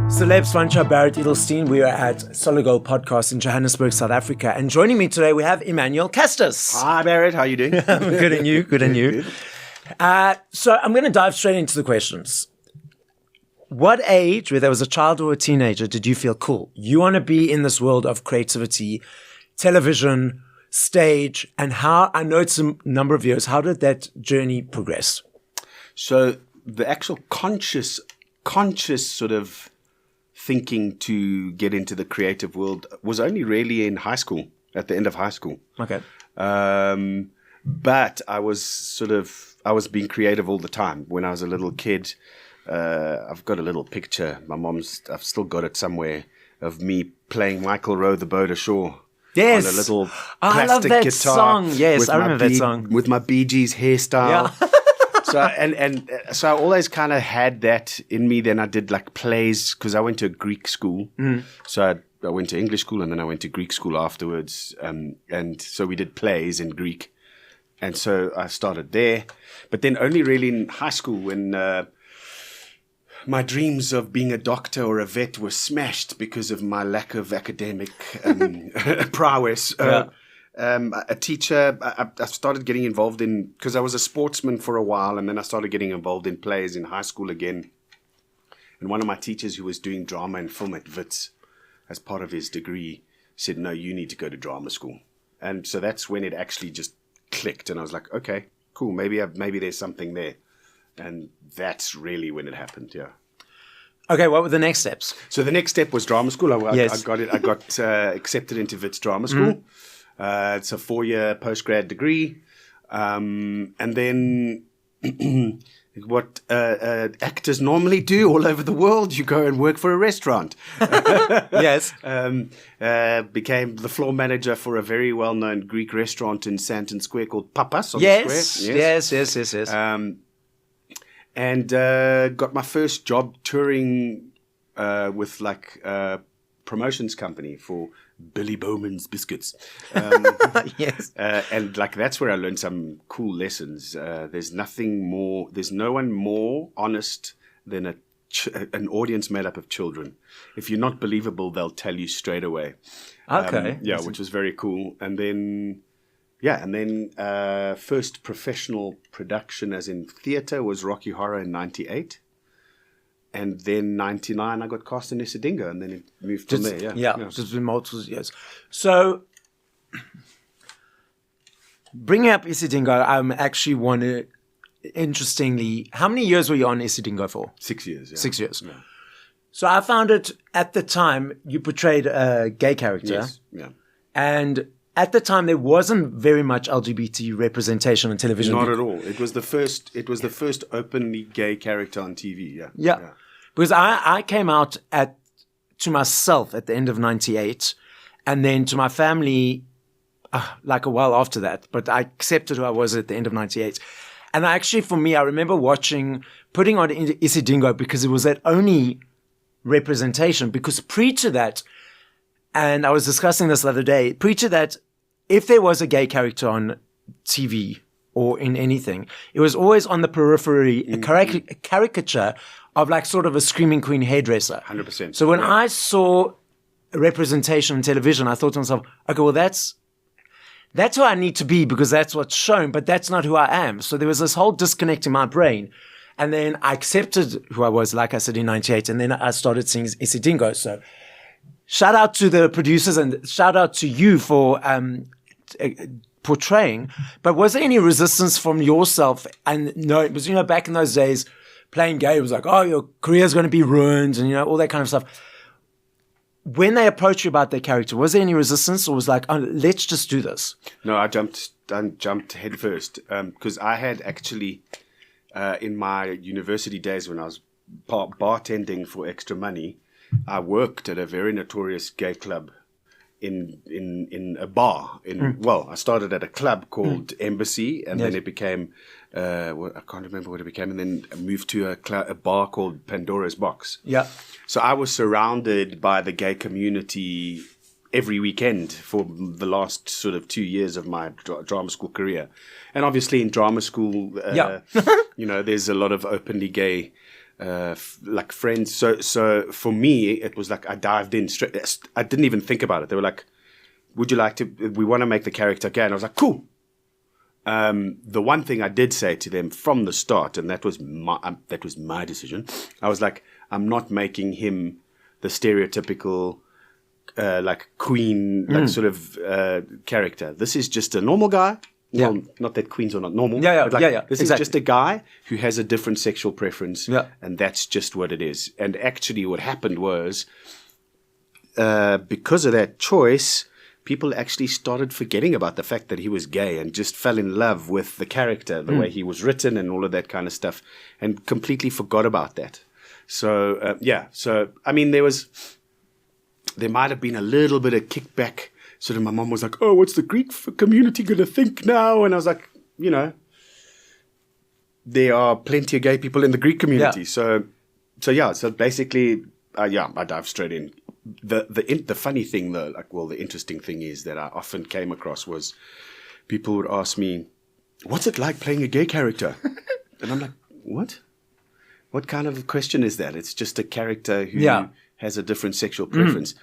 Celeb Savant, Barrett Edelstein. We are at Solid Gold Podcast in Johannesburg, South Africa. And joining me today, we have Emmanuel Castis. Hi, Barrett. How are you doing? Good, and you? Good, and you? So I'm going to dive straight into the questions. What age, whether it was a child or a teenager, did you feel cool? You want to be in this world of creativity, television, stage, and how, I know it's a number of years, how did that journey progress? So the actual conscious sort of thinking to get into the creative world was only really in high school, at the end of high school. Okay. But I was being creative all the time. When I was a little kid, I've got a little picture. I've still got it somewhere, of me playing Michael Row the Boat Ashore. Yes. On a little plastic I love that guitar. Song. Yes, I remember that song. With my Bee Gees hairstyle. Yeah. So I always kind of had that in me. Then I did like plays because I went to a Greek school. So I went to English school and then I went to Greek school afterwards. And so we did plays in Greek. And so I started there. But then only really in high school when my dreams of being a doctor or a vet were smashed because of my lack of academic prowess. A teacher, I started getting involved in, because I was a sportsman for a while, and then I started getting involved in plays in high school again. And one of my teachers who was doing drama and film at Wits as part of his degree said, no, you need to go to drama school. And so that's when it actually just clicked. And I was like, okay, cool. Maybe there's something there. And that's really when it happened. Yeah. Okay. What were the next steps? So the next step was drama school. Yes. I got accepted into Wits drama school. It's a 4-year postgrad degree. And then what actors normally do all over the world, you go and work for a restaurant. Yes. Became the floor manager for a very well-known Greek restaurant in Sandton Square called Papas on Yes. the Square. Yes. And got my first job touring with like promotions company for Billy Bowman's biscuits. Yes. And like that's where I learned some cool lessons. There's no one more honest than an audience made up of children. If you're not believable, they'll tell you straight away. Okay. Which was very cool. And then first professional production as in theater was Rocky Horror in 98. And then 99, I got cast in Isidingo, and then it moved from there. Just been multiple years. So, bringing up Isidingo, I'm actually interestingly, how many years were you on Isidingo for? 6 years. Yeah. 6 years. Yeah. So I found it, at the time, you portrayed a gay character. Yes. Yeah. And at the time, there wasn't very much LGBT representation on television. Not at all. It was the first openly gay character on TV. Yeah. Because I came out to myself at the end of 98, and then to my family like a while after that. But I accepted who I was at the end of 98. And actually, for me, I remember putting on Isidingo because it was that only representation. Because pre to that, and I was discussing this the other day, pre to that, if there was a gay character on TV or in anything, it was always on the periphery, a caricature of like sort of a screaming queen hairdresser. 100%. So when I saw a representation on television, I thought to myself, okay, well, that's who I need to be because that's what's shown, but that's not who I am. So there was this whole disconnect in my brain. And then I accepted who I was, like I said, in 98. And then I started seeing Isidingo. So shout out to the producers and shout out to you for portraying. But was there any resistance from yourself? And no, it was, back in those days, playing gay was like, oh, your career's going to be ruined and, all that kind of stuff. When they approached you about their character, was there any resistance or was like, oh, let's just do this? No, I jumped head first because I had actually, in my university days when I was bartending for extra money, I worked at a very notorious gay club in a bar. Well, I started at a club called Embassy, and then it became I can't remember what it became, and then I moved to a bar called Pandora's Box. Yeah. So I was surrounded by the gay community every weekend for the last sort of 2 years of my drama school career. And obviously in drama school, there's a lot of openly gay like friends. So for me, it was like I dived in straight. I didn't even think about it. They were like, "Would you like to? We want to make the character gay." And I was like, "Cool." The one thing I did say to them from the start, and that was my decision. I was like, "I'm not making him the stereotypical like queen like sort of character. This is just a normal guy." Yeah. Well, not that queens are not normal. Yeah. This is just a guy who has a different sexual preference, and that's just what it is. And actually, what happened was, because of that choice, people actually started forgetting about the fact that he was gay and just fell in love with the character, the way he was written, and all of that kind of stuff, and completely forgot about that. So So I mean, there might have been a little bit of kickback. Sort of, my mom was like, "Oh, what's the Greek community going to think now?" And I was like, there are plenty of gay people in the Greek community. So basically, I dived straight in. The funny thing, though, the interesting thing is that I often came across was people would ask me, "What's it like playing a gay character?" And I'm like, "What? What kind of question is that? It's just a character who has a different sexual preference."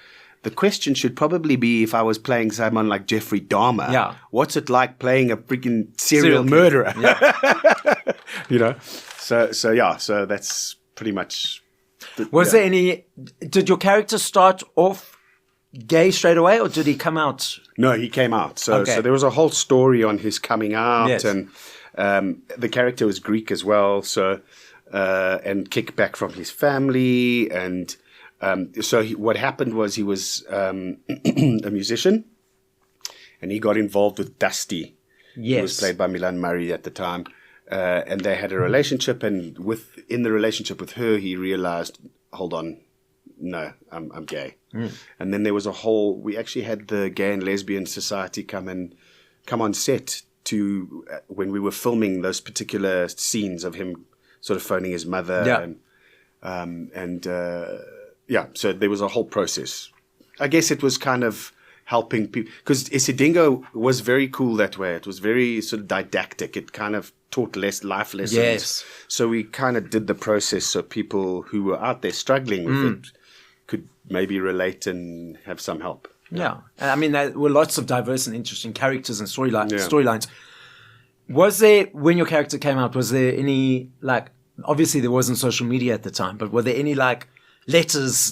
The question should probably be, if I was playing someone like Jeffrey Dahmer, what's it like playing a freaking serial murderer? Yeah. So that's pretty much. There any? Did your character start off gay straight away, or did he come out? No, he came out. So there was a whole story on his coming out, and the character was Greek as well. So and kickback from his family and. What happened was he was a musician, and he got involved with Dusty. Yes. Who was played by Milan Murray at the time. And they had a relationship, and in the relationship with her, he realized, hold on, no, I'm gay. And then there was we actually had the Gay and Lesbian Society come on set when we were filming those particular scenes of him sort of phoning his mother so there was a whole process. I guess it was kind of helping people, because Isidingo was very cool that way. It was very sort of didactic. It kind of taught life lessons. Yes. So we kind of did the process so people who were out there struggling with it could maybe relate and have some help. Yeah. I mean, there were lots of diverse and interesting characters and storylines. Was there, when your character came out, was there any, obviously there wasn't social media at the time, but were there any, letters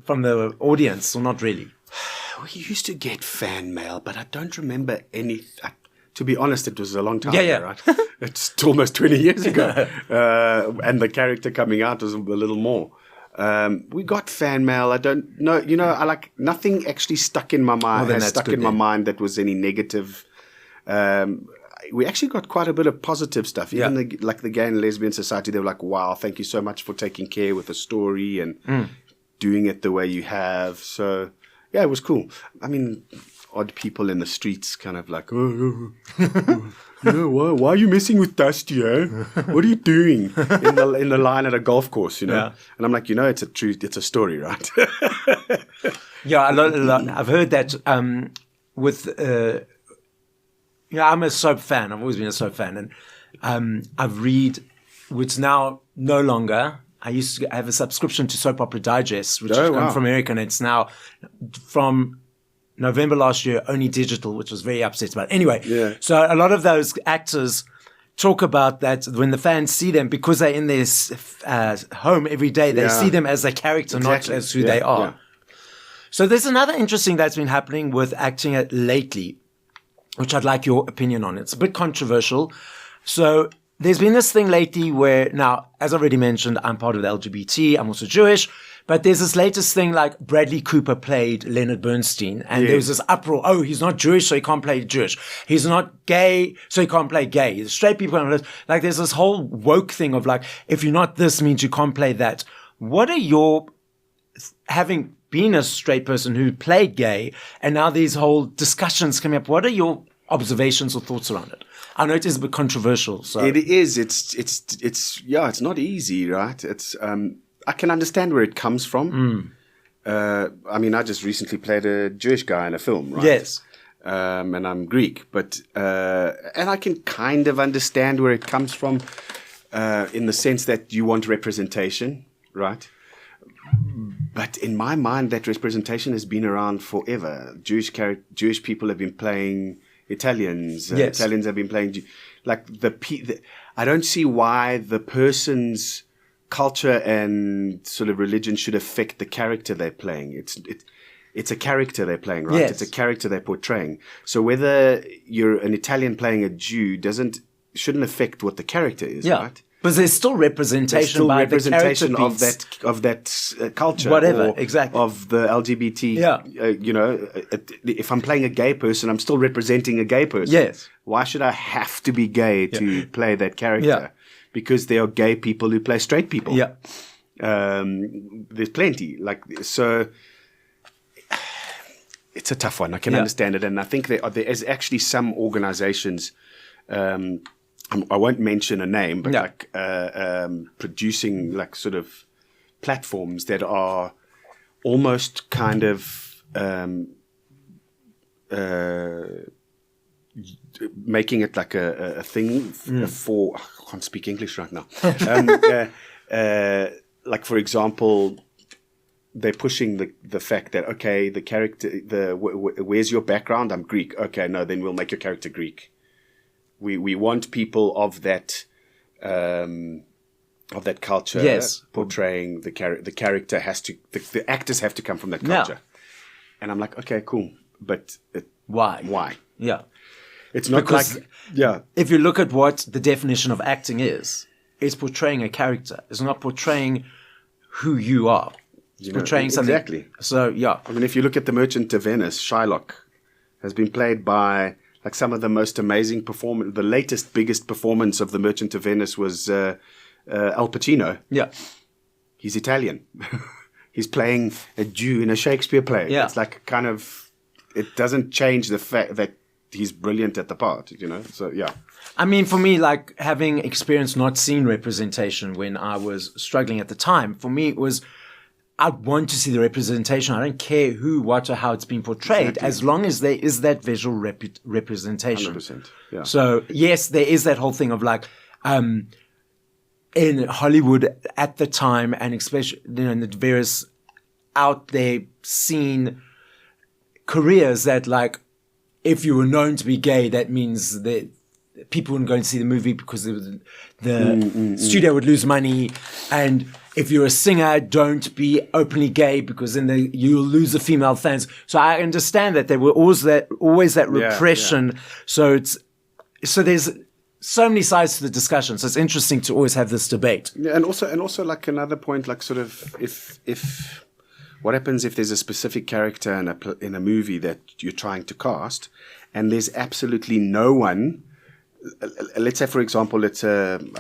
from the audience, or not really? We used to get fan mail, but I don't remember any. To be honest, it was a long time ago, right? It's almost 20 years ago. And the character coming out was a little more. We got fan mail. I don't know. Nothing actually stuck in my mind. My mind that was any negative. We actually got quite a bit of positive stuff. Even the Gay and Lesbian Society, they were like, "Wow, thank you so much for taking care with the story and doing it the way you have." So, it was cool. I mean, odd people in the streets kind of like, why are you messing with Dusty, eh? What are you doing in the line at a golf course, And I'm like, it's a story, right? A lot. I've heard that with... I'm a soap fan. I've always been a soap fan. And I've read, which now no longer, I used to have a subscription to Soap Opera Digest, which has come from America, and it's now from November last year, only digital, which was very upset about. Anyway, so a lot of those actors talk about that when the fans see them, because they're in their home every day, they see them as a character, not as who they are. Yeah. So there's another interesting that's been happening with acting lately, which I'd like your opinion on. It's a bit controversial. So there's been this thing lately where, now, as I already mentioned, I'm part of the LGBT, I'm also Jewish, but there's this latest thing like Bradley Cooper played Leonard Bernstein, and there was this uproar, oh, he's not Jewish, so he can't play Jewish. He's not gay, so he can't play gay. Straight people, there's this whole woke thing of if you're not this means you can't play that. What are your, having been a straight person who played gay, and now these whole discussions coming up, what are your observations or thoughts around it? I know it is a bit controversial. So it is. It's not easy, right? It's I can understand where it comes from. I mean, I just recently played a Jewish guy in a film, right? Yes. And I'm Greek, but and I can kind of understand where it comes from. in the sense that you want representation, right? But in my mind, that representation has been around forever. Jewish people have been playing Italians. Yes. Italians have been playing like I don't see why the person's culture and sort of religion should affect the character they're playing. It's a character they're playing, right? Yes. It's a character they're portraying. So whether you're an Italian playing a Jew shouldn't affect what the character is, right? But there's still representation There's still by representation the character of that culture, Whatever, or exactly. of the LGBT. Yeah. If I'm playing a gay person, I'm still representing a gay person. Yes. Why should I have to be gay to play that character? Yeah. Because there are gay people who play straight people. Yeah. There's plenty. So it's a tough one. I can understand it, and I think there is actually some organizations. I won't mention a name, but producing like sort of platforms that are almost kind of making it like a thing for. I can't speak English right now. Like for example, they're pushing the fact that the character, where's your background? I'm Greek. Okay, no, then we'll make your character Greek. We want people of that culture portraying the character has to the actors have to come from that culture. And I'm like, okay, cool, but why? Yeah, it's not because, if you look at what the definition of acting is, it's portraying a character. It's not portraying who you are. It's portraying something. Exactly. So I mean, if you look at The Merchant of Venice, Shylock has been played by like some of the most amazing performance. The latest, biggest performance of The Merchant of Venice was Al Pacino. Yeah. He's Italian. He's playing a Jew in a Shakespeare play. Yeah. It's like kind of, it doesn't change the fact that he's brilliant at the part, So, yeah. I mean, for me, like having experienced not seeing representation when I was struggling at the time, for me it was, I'd want to see the representation. I don't care who, what, or how it's been portrayed, as long as there is that visual representation. 100%. Yeah. So yes, there is that whole thing of like, in Hollywood at the time, and especially in the various out there scene careers, that like, if you were known to be gay, that means that people wouldn't go and see the movie because the studio would lose money. And if you're a singer, don't be openly gay because then you'll lose the female fans. So I understand that there were always that repression. Yeah. So there's so many sides to the discussion. So it's interesting to always have this debate. Yeah, and also like another point, like sort of if what happens if there's a specific character in a movie that you're trying to cast, and there's absolutely no one. Let's say, for example, I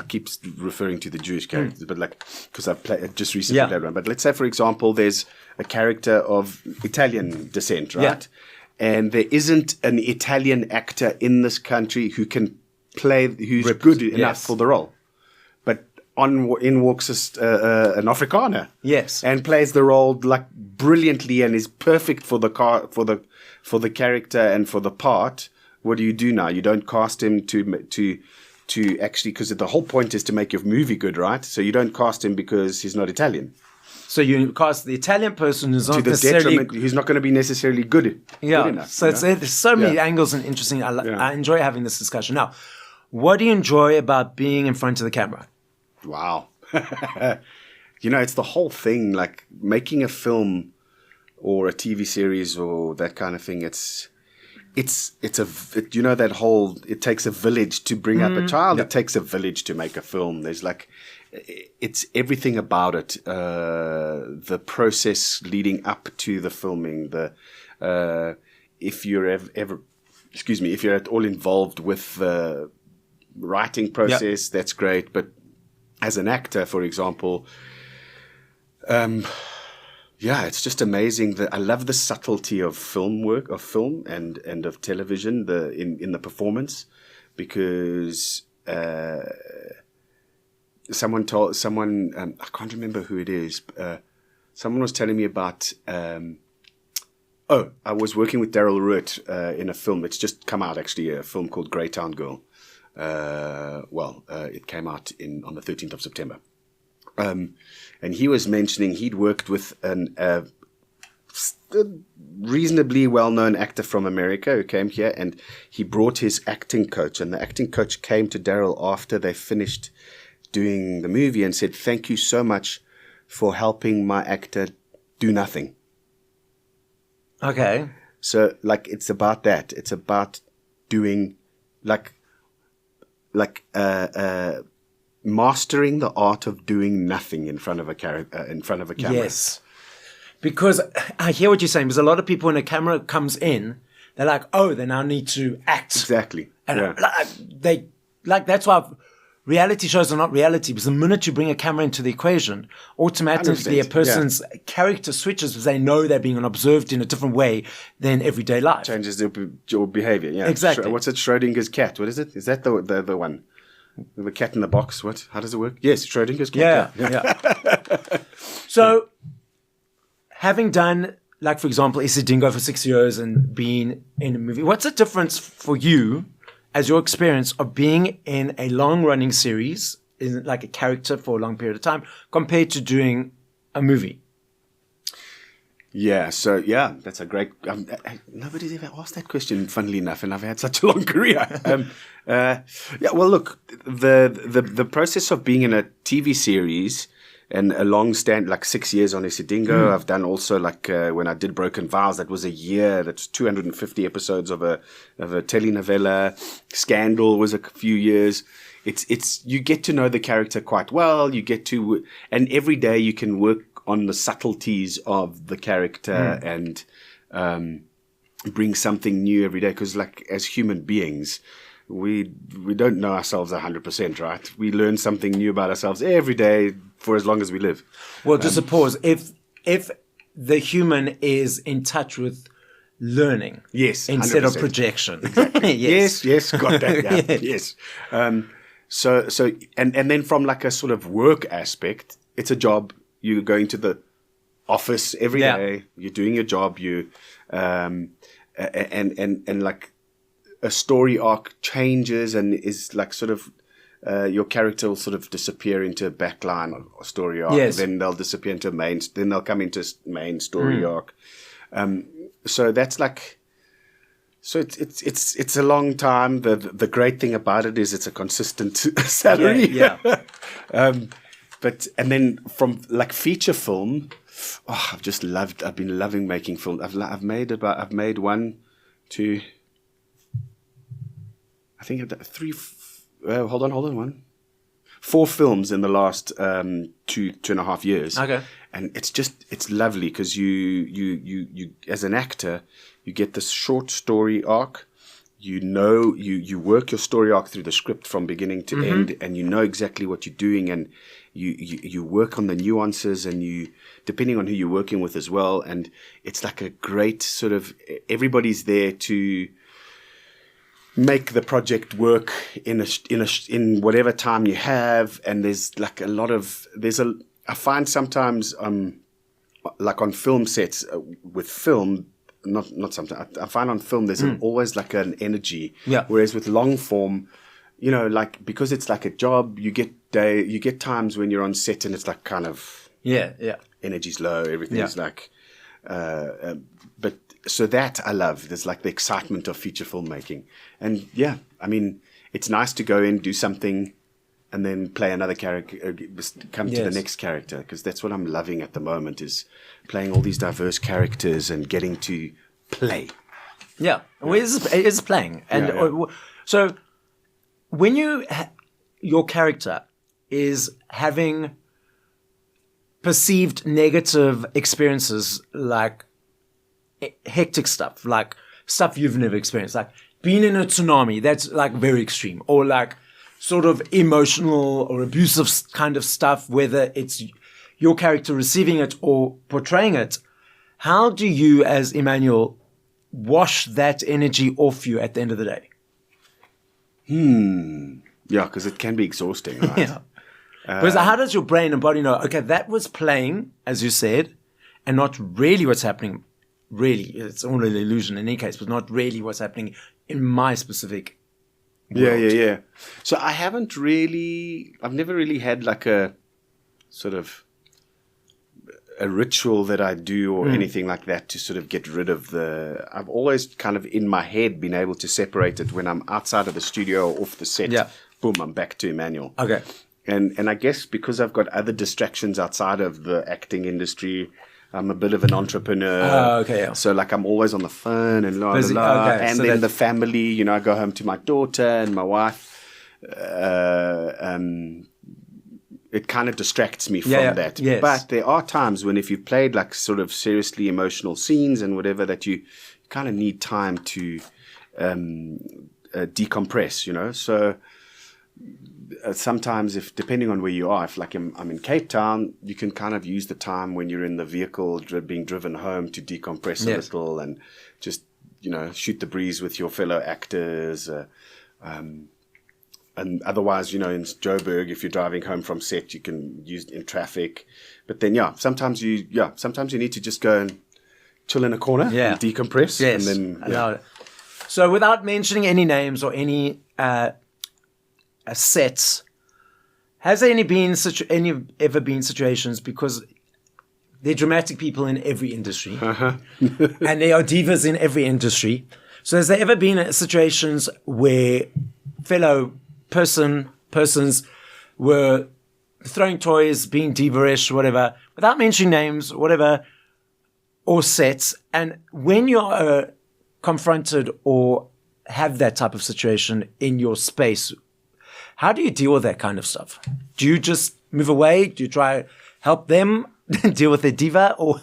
keep referring to the Jewish characters, but like, because I've just recently played one. But let's say, for example, there's a character of Italian descent, right? Yeah. And there isn't an Italian actor in this country who's good enough for the role. But in walks an Afrikaner, and plays the role like brilliantly and is perfect for the character and for the part. What do you do now? You don't cast him to actually, because the whole point is to make your movie good, right? So you don't cast him because he's not Italian. So you cast the Italian person who's not necessarily... He's not going to be necessarily good enough. So there's so many angles and interesting... I enjoy having this discussion. Now, what do you enjoy about being in front of the camera? Wow. It's the whole thing, like making a film or a TV series or that kind of thing. It takes a village to bring up a child. It takes a village to make a film. There's like, it's everything about it. The process leading up to the filming, if you're if you're at all involved with the writing process, that's great. But as an actor, for example, it's just amazing that I love the subtlety of film and of television, in the performance, because someone I can't remember who it is. Someone was telling me about. I was working with Daryl Ruitt in a film that's just come out, actually, a film called Greytown Girl. It came out on the 13th of September. And he was mentioning he'd worked with a reasonably well-known actor from America who came here, and he brought his acting coach, and the acting coach came to Daryl after they finished doing the movie and said, "Thank you so much for helping my actor do nothing." Okay. So, like, it's about that. It's about doing, mastering the art of doing nothing in front of a camera. Yes. Because I hear what you're saying, because a lot of people, when a camera comes in, they're like, oh, they now need to act. Exactly. And that's why reality shows are not reality, because the minute you bring a camera into the equation, automatically a person's character switches because they know they're being observed in a different way than everyday life. Changes your behavior. Yeah. Exactly. What's it? Schrodinger's cat. What is it? Is that the one? The cat in the box. What? How does it work? Yes, Schrodinger's cat. Yeah. So, having done, like, for example, Isidingo for 6 years and being in a movie, what's the difference for you as your experience of being in a long-running series, like a character for a long period of time, compared to doing a movie? Yeah, so that's a great. Nobody's ever asked that question, funnily enough, and I've had such a long career. Well, look, the process of being in a TV series and a long stand, like 6 years on Isidingo. I've done also when I did Broken Vows, that was a year. That's 250 episodes of a telenovela. Scandal was a few years. It's you get to know the character quite well. You get to, and every day you can work on the subtleties of the character and bring something new every day. Because, like, as human beings, we don't know ourselves 100%, right? We learn something new about ourselves every day for as long as we live. Well, just a pause. If the human is in touch with learning, yes, instead 100%. of projection, yes, got that. Yeah. Yes. So and then from like a sort of work aspect, it's a job. You're going to the office every day. You're doing your job. You and like a story arc changes and is like sort of your character will sort of disappear into a backline or story arc. Yes. Then they'll disappear into then they'll come into main story arc. So that's like. So it's a long time. The great thing about it is it's a consistent salary. Yeah. And then from like feature film, I've been loving making film. I've made 1, 2, I think 3. Hold on. 4 films in the last 2.5 years. Okay. And it's lovely because you as an actor, you get this short story arc. You work your story arc through the script from beginning to end, and you know exactly what you're doing, and you work on the nuances, and you, depending on who you're working with as well, and it's like a great sort of, everybody's there to make the project work in whatever time you have, and there's like I find sometimes like on film sets with film. Not sometimes. I find on film there's always like an energy. Yeah. Whereas with long form, like because it's like a job, you get times when you're on set and it's like kind of energy's low, everything's like. But so that I love. There's like the excitement of feature filmmaking, and I mean it's nice to go in, do something, and then play another character, come to the next character, because that's what I'm loving at the moment is playing all these diverse characters and getting to play. Yeah. Well, it is playing. And so when your character is having perceived negative experiences, like hectic stuff, like stuff you've never experienced, like being in a tsunami, that's like very extreme, or like sort of emotional or abusive kind of stuff, whether it's your character receiving it or portraying it, how do you, as Emmanuel, wash that energy off you at the end of the day? Yeah, because it can be exhausting, right? Because how does your brain and body know, okay, that was playing, as you said, and not really what's happening. Really, it's only an illusion in any case, but not really what's happening in my specific Yeah. So I've never really had like a sort of a ritual that I do or anything like that to sort of get rid of I've always kind of in my head been able to separate it when I'm outside of the studio or off the set. Yeah. Boom, I'm back to Emmanuel. Okay. And I guess because I've got other distractions outside of the acting industry, I'm a bit of an entrepreneur. Okay, yeah. So like I'm always on the phone and Busy. la. Okay, And so then the family, you know, I go home to my daughter and my wife. It kind of distracts me from that. Yes. But there are times when if you've played like sort of seriously emotional scenes and whatever, that you kind of need time to decompress, you know. So sometimes depending on where you are, if like I'm in Cape Town, you can kind of use the time when you're in the vehicle being driven home to decompress a little and just, you know, shoot the breeze with your fellow actors. And otherwise, you know, in Joburg, if you're driving home from set, you can use it in traffic. But then, sometimes you need to just go and chill in a corner and decompress. Yes. And then, So without mentioning any names or any sets, has there ever been situations, because there are dramatic people in every industry and there are divas in every industry. So has there ever been situations where fellow persons were throwing toys, being diva-ish, whatever, without mentioning names, whatever, or sets, and when you're confronted or have that type of situation in your space, how do you deal with that kind of stuff? Do you just move away? Do you try help them deal with their diva, or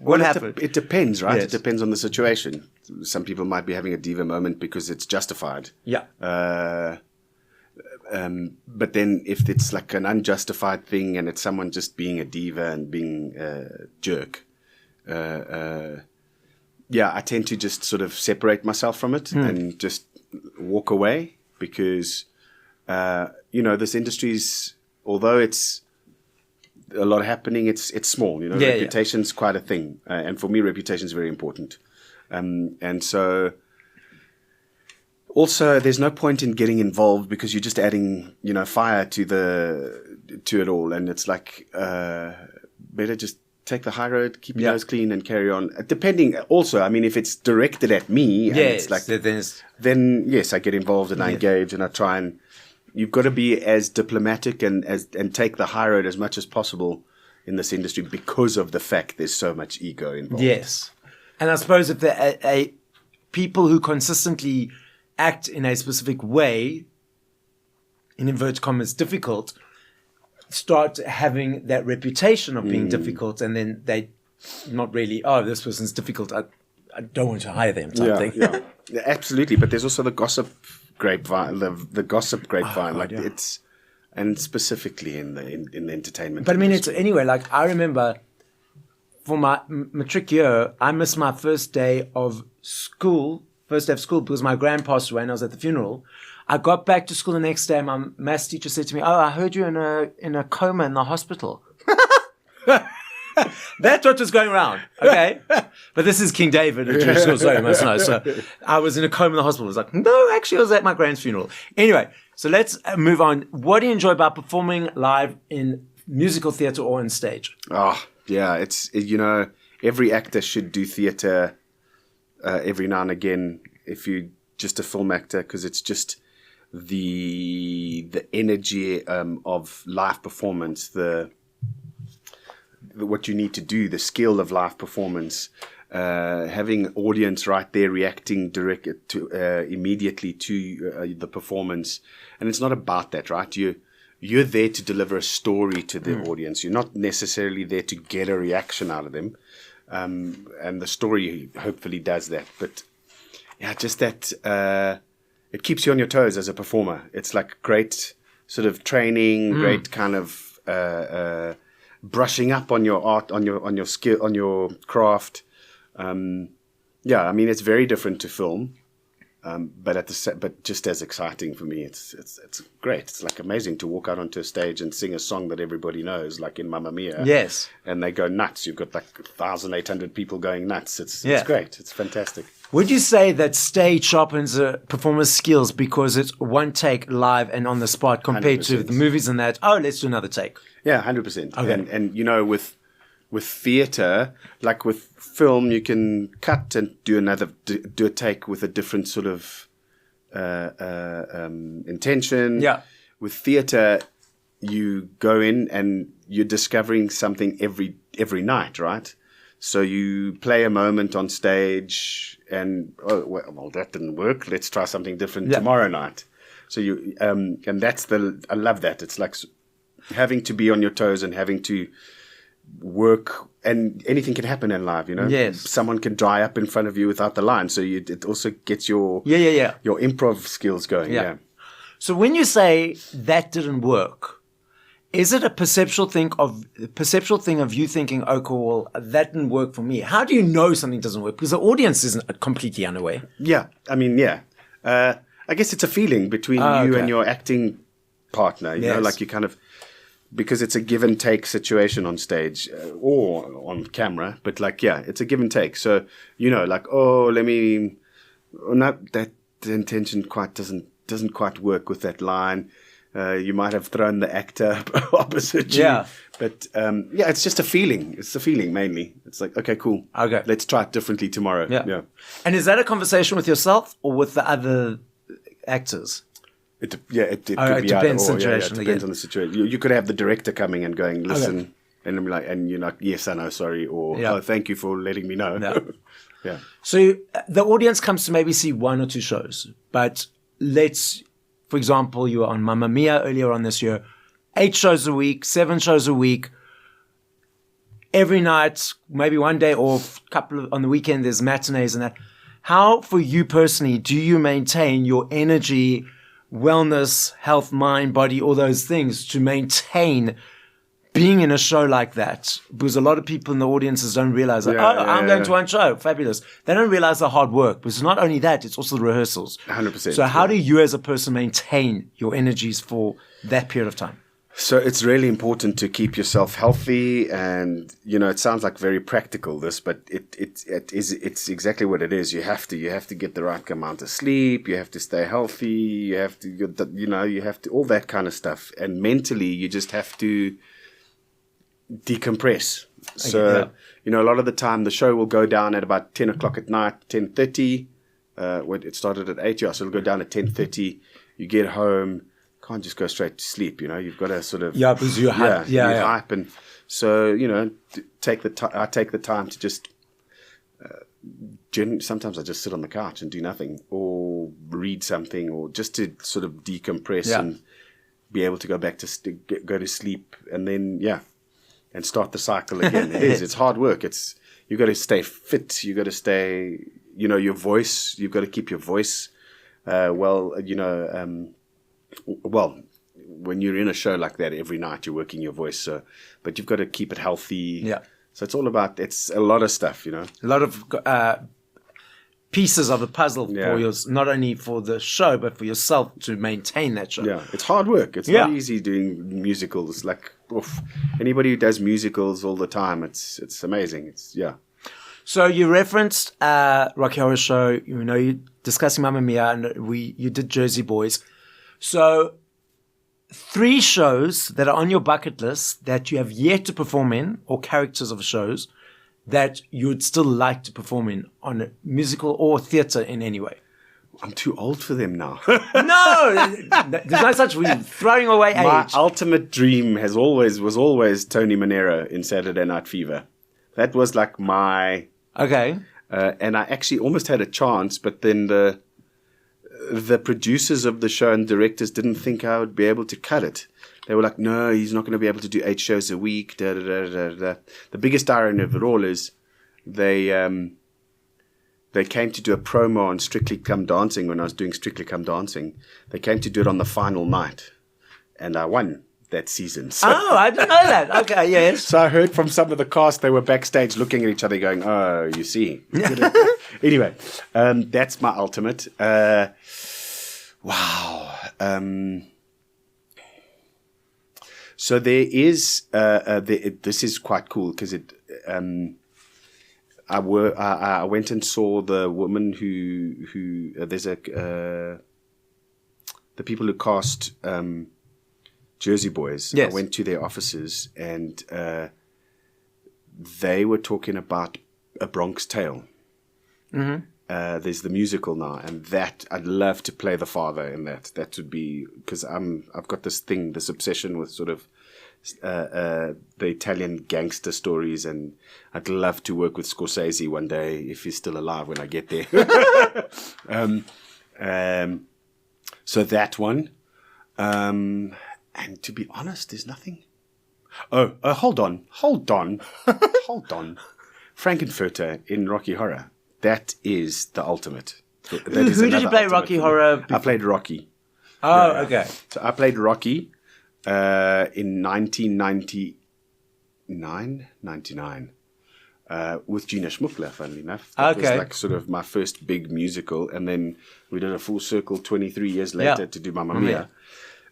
what happened? It depends, right? Yes. It depends on the situation. Some people might be having a diva moment because it's justified. Yeah. But then if it's like an unjustified thing and it's someone just being a diva and being a jerk, I tend to just sort of separate myself from it and just walk away because, you know, this industry's, although it's a lot happening, it's small, you know, reputation's quite a thing. And for me, reputation's very important. And so also there's no point in getting involved because you're just adding, you know, fire to it all. And it's like, better just take the high road, keep your nose clean and carry on. Depending also, I mean, if it's directed at me, and it's like, then yes, I get involved and I engage and I try and, you've got to be as diplomatic and take the high road as much as possible in this industry because of the fact there's so much ego involved. Yes. And I suppose if there are people who consistently act in a specific way, in inverted commas, difficult, start having that reputation of being difficult, and then they not really, this person's difficult, I don't want to hire them type thing. Yeah, absolutely. But there's also the gossip grapevine, the gossip grapevine, it's, and specifically in the entertainment. But I mean, it's anyway. Like I remember, for my matric year, I missed my first day of school because my grand passed away and I was at the funeral. I got back to school the next day and my maths teacher said to me, I heard you in a coma in the hospital. That's what was going around. Okay. But this is King David, a Jewish school, so you must know. So I was in a coma in the hospital. I was like, no, actually I was at my grand's funeral. Anyway, so let's move on. What do you enjoy about performing live in musical theatre or on stage? You know, every actor should do theatre every now and again if you're just a film actor, because it's just the energy of live performance, what you need to do, the skill of live performance, having audience right there reacting immediately to the performance. And it's not about that, right? You're there to deliver a story to the audience. You're not necessarily there to get a reaction out of them. And the story hopefully does that. But yeah, just that it keeps you on your toes as a performer. It's like great sort of training, great kind of brushing up on your art, on your skill, on your craft. I mean, it's very different to film. But just as exciting for me. It's great. It's like amazing to walk out onto a stage and sing a song that everybody knows, like in Mamma Mia. Yes. And they go nuts. You've got like 1,800 people going nuts. It's great. It's fantastic. Would you say that stage sharpens a performer's skills because it's one take live and on the spot compared 100%. To the movies and that, let's do another take? Yeah, 100%. Okay. And you know, with theatre, like with film, you can cut and do a take with a different sort of intention. Yeah. With theatre, you go in and you're discovering something every night, right? So you play a moment on stage and, well, that didn't work. Let's try something different tomorrow night. So you, and I love that. It's like having to be on your toes and having to work, and anything can happen in live, you know? Yes. Someone can dry up in front of you without the line. So it also gets your improv skills going. Yeah. So when you say that didn't work, is it a perceptual thing of you thinking, cool, well, that didn't work for me? How do you know something doesn't work? Because the audience isn't completely unaware. Yeah. I mean, yeah. I guess it's a feeling between you and your acting partner, you know, like you kind of, because it's a give and take situation on stage or on camera, but like, it's a give and take. So, you know, like, that the intention doesn't quite work with that line. You might have thrown the actor opposite you. Yeah. But, it's just a feeling. It's a feeling mainly. It's like, okay, cool. Okay. Let's try it differently tomorrow. Yeah. And is that a conversation with yourself or with the other actors? It could be depends situation. It depends on the situation. You could have the director coming and going, listen, and I'm like, and you're like, yes, I know, sorry, or thank you for letting me know. Yeah. Yeah. So the audience comes to maybe see 1 or 2 shows, but for example, you were on Mamma Mia earlier on this year, 8 shows a week, 7 shows a week, every night, maybe one day off, on the weekend there's matinees and that. How, for you personally, do you maintain your energy, wellness, health, mind, body, all those things to maintain being in a show like that? Because a lot of people in the audiences don't realize that, I'm going to one show, fabulous. They don't realize the hard work, because not only that, it's also the rehearsals. 100%. So how do you as a person maintain your energies for that period of time? So it's really important to keep yourself healthy, and you know, it sounds like very practical this, but it's exactly what it is. You have to get the right amount of sleep. You have to stay healthy. You have to all that kind of stuff. And mentally, you just have to decompress. So you know, a lot of the time, the show will go down at about 10 o'clock at night, 10:30. It started at 8, so it'll go down at 10:30. You get home. Can't just go straight to sleep, you know. You've got to sort of because you hype, hype, and so you know, I take the time to just. Sometimes I just sit on the couch and do nothing, or read something, or just to sort of decompress and be able to go back to go to sleep, and then and start the cycle again. It's hard work. You've got to stay fit. You've got to stay, you know, your voice. You've got to keep your voice well, when you're in a show like that every night, you're working your voice. So, but you've got to keep it healthy. Yeah. So it's all about. It's a lot of stuff, you know. A lot of pieces of the puzzle for not only for the show but for yourself to maintain that show. Yeah, it's hard work. It's not easy doing musicals. Like anybody who does musicals all the time, it's amazing. So you referenced Rocky Horror Show. You know, you're discussing Mamma Mia, and you did Jersey Boys. So 3 shows that are on your bucket list that you have yet to perform in, or characters of shows that you would still like to perform in on a musical or theatre in any way. I'm too old for them now. No, there's no such. We're throwing away age. My ultimate dream was always Tony Manero in Saturday Night Fever. That was like my and I actually almost had a chance, but then the producers of the show and directors didn't think I would be able to cut it. They were like, no, he's not going to be able to do 8 shows a week. Da, da, da, da, da. The biggest irony of it all is they came to do a promo on Strictly Come Dancing when I was doing Strictly Come Dancing. They came to do it on the final night, and I won that season. So, Oh, I didn't know that. Okay, yes. so I heard from some of the cast, they were backstage looking at each other going, oh, you see. Anyway, that's my ultimate. Wow. So there is, this is quite cool because I went and saw the woman who there's the people who cast Jersey Boys. Yes. I went to their offices and they were talking about A Bronx Tale. Mm-hmm. There's the musical now, and that I'd love to play the father in that. That would be because I've got this obsession with sort of the Italian gangster stories, and I'd love to work with Scorsese one day if he's still alive when I get there. So that one, and to be honest, there's nothing. Oh, hold on, Frankenfurter in Rocky Horror. That is the ultimite. Who did you play Rocky Horror? I played Rocky. Oh, yeah. Okay. So I played Rocky in 1999 with Gina Schmuckler, funnily enough. That was like sort of my first big musical. And then we did a full circle 23 years later to do Mamma Mia.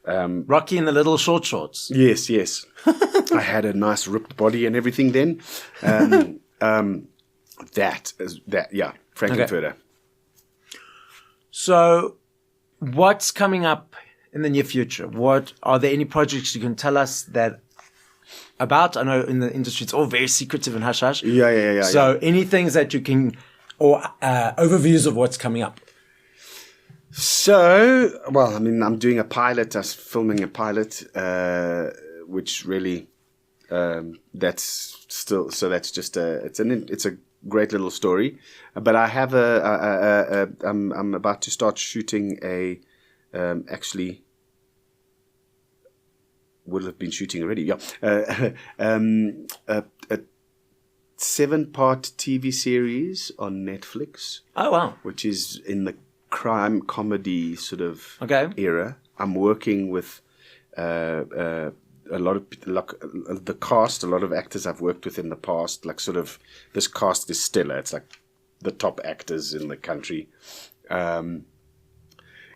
Rocky in the little short shorts. Yes. I had a nice ripped body and everything then. Frankenfurter. Okay. So, what's coming up in the near future? What are there any projects you can tell us that about? I know in the industry it's all very secretive and hush hush. Yeah. So, any things that you can, or overviews of what's coming up? So, well, I mean, I'm doing a pilot. I'm filming a pilot, which really. That's still so. That's just it's a great little story. But I have I'm about to start shooting actually would have been shooting already. Yeah, a 7-part TV series on Netflix. Oh wow! Which is in the crime comedy sort of era. I'm working with. A lot of the cast, a lot of actors I've worked with in the past, like sort of this cast is stellar. It's like the top actors in the country.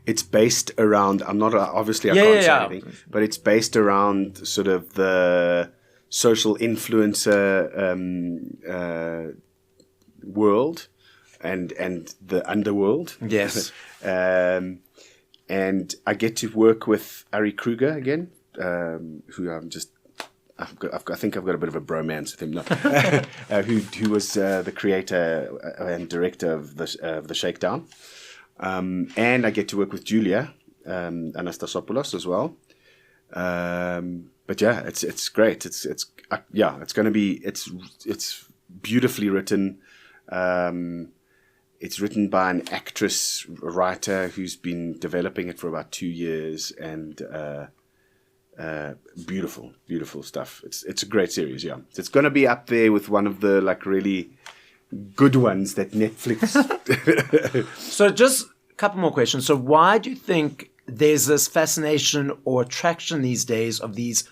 It's based around, I'm not, obviously I can't say anything, but it's based around sort of the social influencer world and the underworld. Yes. And I get to work with Ari Kruger again. Who I think I've got a bit of a bromance with him. No. who was the creator and director of the Shakedown, and I get to work with Julia Anastasopoulos as well. But yeah, it's great. It's going to be it's beautifully written. It's written by an actress writer who's been developing it for about 2 years and. Beautiful stuff. It's a great series. Yeah, it's going to be up there with one of the like really good ones that Netflix. So just a couple more questions. So why do you think there's this fascination or attraction these days of these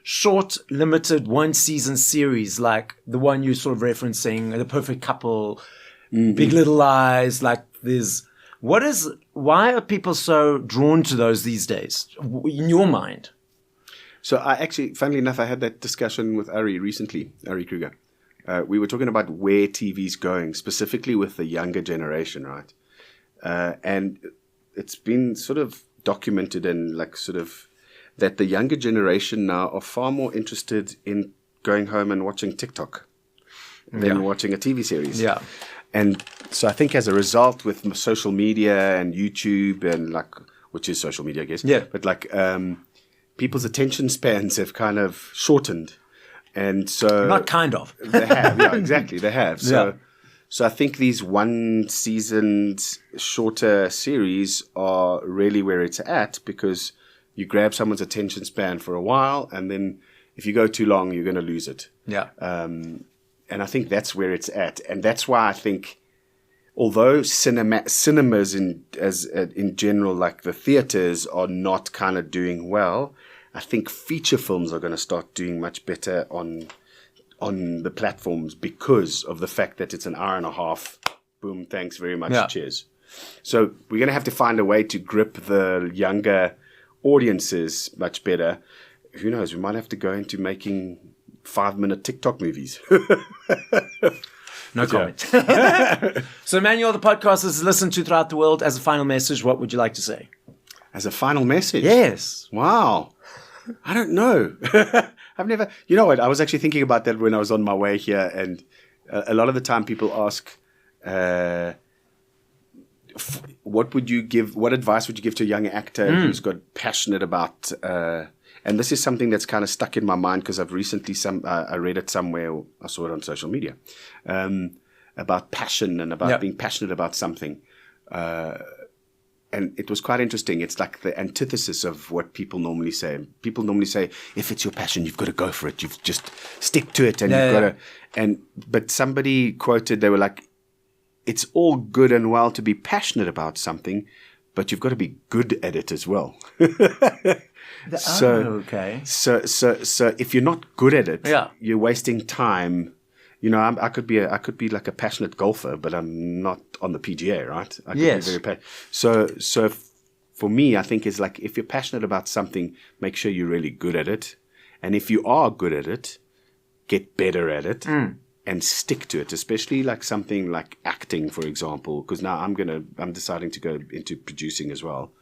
short, limited one-season series like the one you're sort of referencing, The Perfect Couple, Big Little Lies? Like why are people so drawn to those these days in your mind? So I actually, funnily enough, I had that discussion with Ari recently, Ari Kruger. We were talking about where TV's going, specifically with the younger generation, right? And it's been sort of documented and like sort of that the younger generation now are far more interested in going home and watching TikTok than watching a TV series. Yeah. And so I think as a result with social media and YouTube and like, which is social media, I guess. Yeah. But like, people's attention spans have kind of shortened. And so... Not kind of. They have, yeah, exactly. They have. So I think these one-seasoned, shorter series are really where it's at because you grab someone's attention span for a while and then if you go too long, you're going to lose it. Yeah. And I think that's where it's at. And that's why I think... Although cinemas in general, like the theaters, are not kind of doing well, I think feature films are going to start doing much better on the platforms because of the fact that it's an hour and a half. Boom, thanks very much, cheers. So we're going to have to find a way to grip the younger audiences much better. Who knows, we might have to go into making 5-minute TikTok movies. No comment. So, Emmanuel, the podcast is listened to throughout the world. As a final message, what would you like to say? As a final message? Yes. Wow. I don't know. I've never, you know what, I was actually thinking about that when I was on my way here, and a lot of the time people ask, what advice would you give to a young actor who's got passionate about, and this is something that's kind of stuck in my mind because I've recently, I read it somewhere, or I saw it on social media, about passion and about being passionate about something. And it was quite interesting. It's like the antithesis of what people normally say. People normally say, if it's your passion, you've got to go for it. You've just stick to it, and you've got to. But somebody quoted, they were like, it's all good and well to be passionate about something, but you've got to be good at it as well. So if you're not good at it, you're wasting time. You know, I could be like a passionate golfer, but I'm not on the PGA, right? I could be very passionate. So for me, I think it's like, if you're passionate about something, make sure you're really good at it. And if you are good at it, get better at it and stick to it, especially like something like acting, for example, because now I'm deciding to go into producing as well.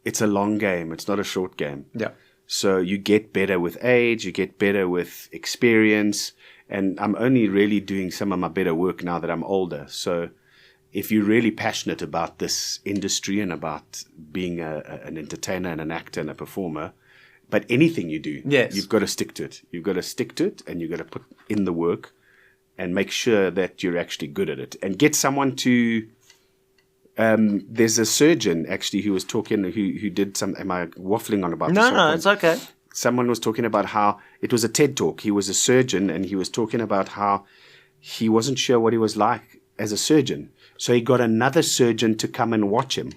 It's a long game. It's not a short game. Yeah. So you get better with age, you get better with experience. And I'm only really doing some of my better work now that I'm older. So if you're really passionate about this industry and about being an entertainer and an actor and a performer, but anything you do, you've got to stick to it. You've got to stick to it, and you've got to put in the work and make sure that you're actually good at it. And get someone to... there's a surgeon, actually, who was talking, who did some... Am I waffling on about this? No, it's okay. Someone was talking about how it was a TED talk. He was a surgeon, and he was talking about how he wasn't sure what he was like as a surgeon. So he got another surgeon to come and watch him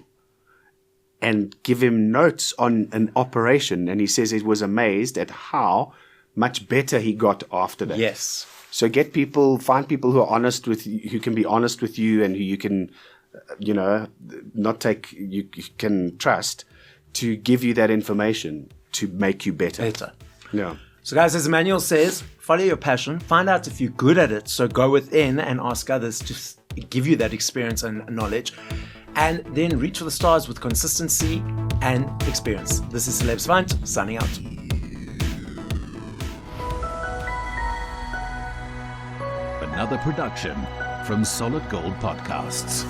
and give him notes on an operation. And he says he was amazed at how much better he got after that. Yes. So find people who are honest with you, who can be honest with you, and who you can, you can trust to give you that information to make you better. Yeah. So guys, as Emmanuel says, follow your passion, find out if you're good at it. So go within and ask others to give you that experience and knowledge, and then reach for the stars with consistency and experience. This is Celeb Savant, signing out. Another production from Solid Gold Podcasts.